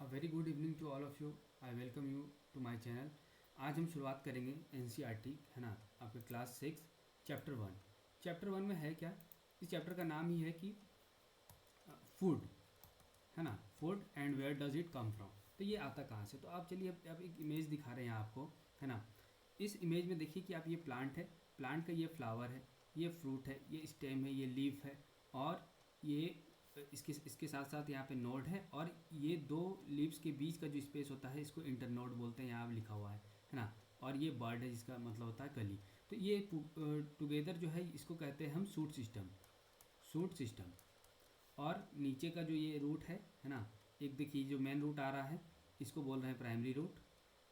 A very good evening to all of you. I welcome you to my channel. आज हम शुरुआत करेंगे NCERT, है ना, आपके क्लास 6 चैप्टर 1। चैप्टर 1 में है क्या? इस चैप्टर का नाम ही है कि फूड, है ना, food and where does it come from. तो ये आता कहाँ से? तो आप चलिए अब एक इमेज दिखा रहे हैं आपको, है ना। इस इमेज में देखिए कि आप ये प्लांट है, प्लांट का ये फ्लावर है, ये फ्रूट है, ये स्टेम है, ये लीफ है, और ये इसके साथ साथ यहाँ पे नोड है, और ये दो लीव्स के बीच का जो स्पेस होता है इसको इंटरनोड बोलते हैं, यहाँ लिखा हुआ है ना। और ये बर्ड है जिसका मतलब होता है कली। तो ये टुगेदर जो है इसको कहते हैं हम सूट सिस्टम, सूट सिस्टम। और नीचे का जो ये रूट है ना, एक देखिए जो मेन रूट आ रहा है इसको बोल रहे हैं प्राइमरी रूट,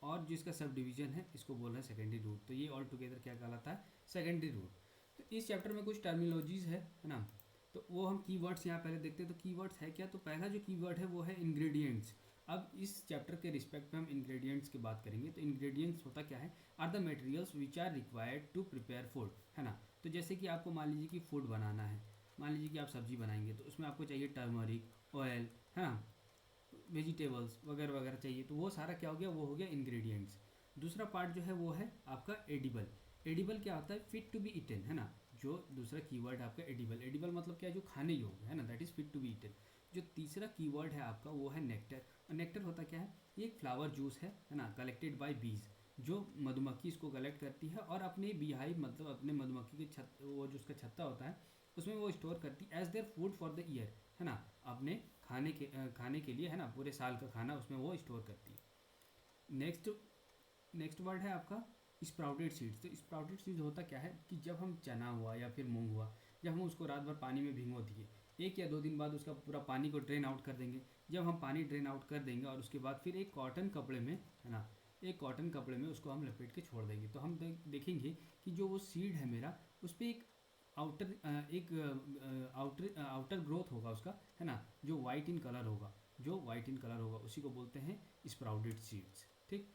और जो इसका सब डिवीजन है इसको बोल रहे हैं सेकेंडरी रूट। तो ये ऑल टुगेदर क्या कहलाता है? Secondary root. तो इस चैप्टर में कुछ टर्मिनोलॉजीज़ है ना, तो वो हम कीवर्ड्स यहाँ पहले देखते हैं। तो कीवर्ड्स है क्या? तो पहला जो कीवर्ड है वो है इंग्रेडिएंट्स। अब इस चैप्टर के रिस्पेक्ट में हम इंग्रेडिएंट्स की बात करेंगे। तो इंग्रेडिएंट्स होता क्या है? Are the materials which are required to prepare food, है ना। तो जैसे कि आपको मान लीजिए कि फूड बनाना है, मान लीजिए कि आप सब्जी बनाएंगे तो उसमें आपको चाहिए टर्मरिक, ऑयल, है ना, वेजिटेबल्स वगैरह वगैरह चाहिए। तो वो सारा क्या हो गया? वो हो गया इंग्रेडिएंट्स। दूसरा पार्ट जो है वो है आपका एडिबल। एडिबल क्या होता है? फिट टू बी ईटन, है ना। जो दूसरा कीवर्ड है आपका एडिबल। एडिबल मतलब क्या है? जो खाने योग्य, है ना, that is fit to be eaten. जो तीसरा कीवर्ड है आपका वो है नेक्टर। और नेक्टर होता क्या है? ये एक फ्लावर जूस है ना, कलेक्टेड बाय बीज। जो मधुमक्खी इसको कलेक्ट करती है और अपने बीहाइव मतलब अपने मधुमक्खी के छत, वो जो उसका छत्ता होता है उसमें वो स्टोर करती है as their food for the year, है ना। अपने खाने के लिए, है ना, पूरे साल का खाना उसमें वो स्टोर करती है। नेक्स्ट नेक्स्ट वर्ड है आपका स्प्राउटेड सीड्स। तो स्प्राउटेड सीड्स होता क्या है कि जब हम चना हुआ या फिर मूंग हुआ, जब हम उसको रात भर पानी में भिगो दिए, 1 या 2 दिन बाद उसका पूरा पानी को ड्रेन आउट कर देंगे। जब हम पानी ड्रेन आउट कर देंगे और उसके बाद फिर एक कॉटन कपड़े में, है ना, एक कॉटन कपड़े में उसको हम लपेट के छोड़ देंगे, तो हम देखेंगे कि जो वो सीड है मेरा, उस पर एक आउटर ग्रोथ होगा उसका, है ना, जो वाइट इन कलर होगा, जो वाइट इन कलर होगा उसी को बोलते हैं स्प्राउटेड सीड्स। ठीक।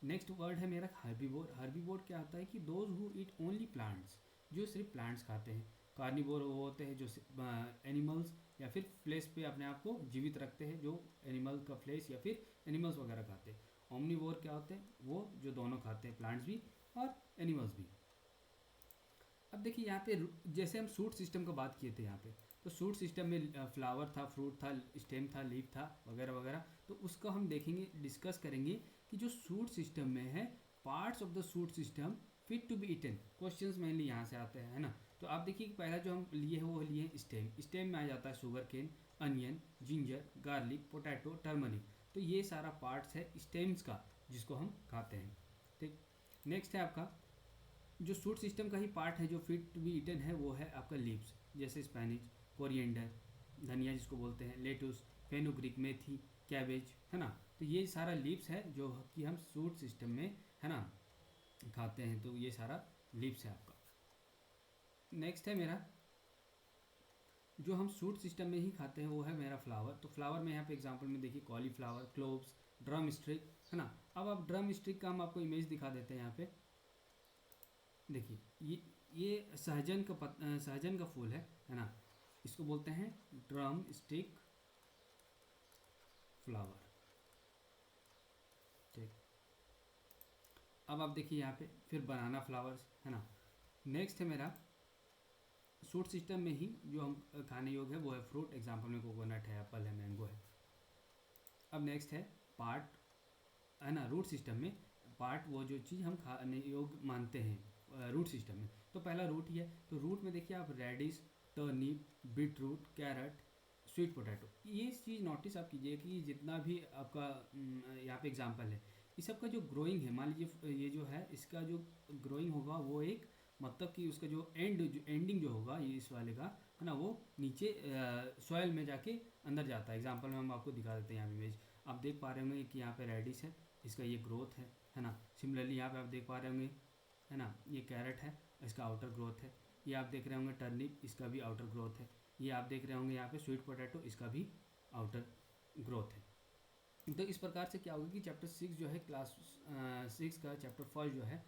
नेक्स्ट वर्ड है मेरा हर्बीवोर। हर्बीवोर क्या होता है कि those who eat only plants, जो सिर्फ प्लांट्स खाते हैं। कार्निवोर वो होते हैं जो एनिमल्स या फिर फ्लेश पे अपने आप को जीवित रखते हैं, जो एनिमल का फ्लेश या फिर एनिमल्स वगैरह खाते हैं। ओमनीवोर क्या होते हैं? वो जो दोनों खाते हैं, प्लांट्स भी और एनिमल्स भी। अब देखिए यहाँ पे जैसे हम सूट सिस्टम का बात किए थे यहाँ पे, तो सूट सिस्टम में फ्लावर था, फ्रूट था, स्टेम था, लीफ था, वगैरह वगैरह। तो उसको हम देखेंगे, डिस्कस करेंगे कि जो सूट सिस्टम में है, parts of the shoot system fit to be eaten. Questions mainly यहाँ से आते हैं, है ना। तो आप देखिए कि पहला जो हम लिए हैं वो लिए हैं स्टेम। स्टेम में आ जाता है sugarcane, onion, ginger, garlic, potato, turmeric. तो ये सारा पार्ट्स है स्टेम्स का जिसको हम खाते हैं। ठीक। नेक्स्ट है आपका जो सूट सिस्टम का ही पार्ट है जो फिट टू बी ईटन है, वो है आपका लीव्स, जैसे स्पेनिश, कोरिएंडर, धनिया जिसको बोलते हैं, लेटुस, फेनुग्रीक, मेथी, कैबेज, है ना। तो ये सारा लीव्स है जो कि हम सूट सिस्टम में, है ना, खाते हैं। तो ये सारा लीव्स है आपका। नेक्स्ट है मेरा जो हम सूट सिस्टम में ही खाते हैं वो है मेरा फ्लावर। तो फ्लावर में यहाँ पे एग्जांपल में देखिए कॉलीफ्लावर, क्लोव्स, ड्रम स्टिक, है ना। अब आप ड्रम स्टिक का हम आपको इमेज दिखा देते हैं यहाँ पे। देखिए ये सहजन का फूल है ना। इसको बोलते हैं ड्रम स्टिक फ्लावर। ठीक। अब आप देखिए यहाँ पे फिर बनाना फ्लावर्स, है ना। नेक्स्ट है मेरा सूट सिस्टम में ही जो हम खाने योग्य है वो है फ्रूट। एग्जांपल में कोकोनट है, एप्पल है, मैंगो है। अब नेक्स्ट है पार्ट, है ना, रूट सिस्टम में पार्ट, वो जो चीज़ हम खाने योग्य मानते हैं रूट सिस्टम में। तो पहला रूट ही है। तो रूट में देखिए आप radish, turnip, beetroot, carrot, sweet potato. ये चीज़ नोटिस आप कीजिए कि जितना भी आपका यहाँ पे एग्जांपल है, इस सब का जो ग्रोइंग है, मान लीजिए ये जो है इसका जो ग्रोइंग होगा वो एक मतलब कि उसका जो एंडिंग जो होगा ये इस वाले का, है ना, वो नीचे सॉयल में जाके अंदर जाता है। एग्जांपल में हम आपको दिखा देते हैं यहाँ इमेज। आप देख पा रहे होंगे कि यहाँ पे रेडिश है, इसका ये ग्रोथ है ना। सिमिलरली यहाँ पे आप देख पा रहे होंगे, है ना, ये कैरेट है, इसका आउटर ग्रोथ है। ये आप देख रहे होंगे टर्निप, इसका भी आउटर ग्रोथ है। ये आप देख रहे होंगे यहाँ पे स्वीट पोटैटो, इसका भी आउटर ग्रोथ है। तो इस प्रकार से क्या होगा कि चैप्टर 6 जो है क्लास 6 का चैप्टर फर्स्ट जो है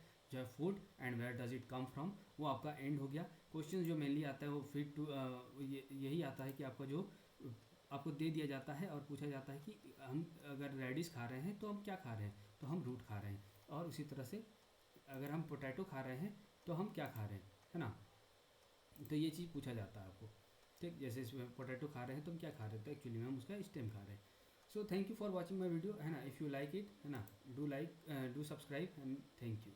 food and where does it come from, वो आपका एंड हो गया। क्वेश्चन जो मेनली आता है वो फिट टू यही आता है कि आपका जो आपको दे दिया जाता है और पूछा जाता है कि हम अगर रेडिश खा रहे हैं तो हम क्या खा रहे हैं, तो हम रूट खा रहे हैं। और उसी तरह से अगर हम पोटैटो खा रहे हैं तो हम क्या खा रहे हैं, है ना। तो ये चीज़ पूछा जाता है आपको, ठीक। जैसे इसमें पोटैटो खा रहे हैं तो हम क्या खा रहे हैं, तो एक्चुअली में हम उसका स्टेम खा रहे हैं। So thank you for watching my video, है ना। इफ़ यू लाइक इट, है ना, do subscribe and thank you.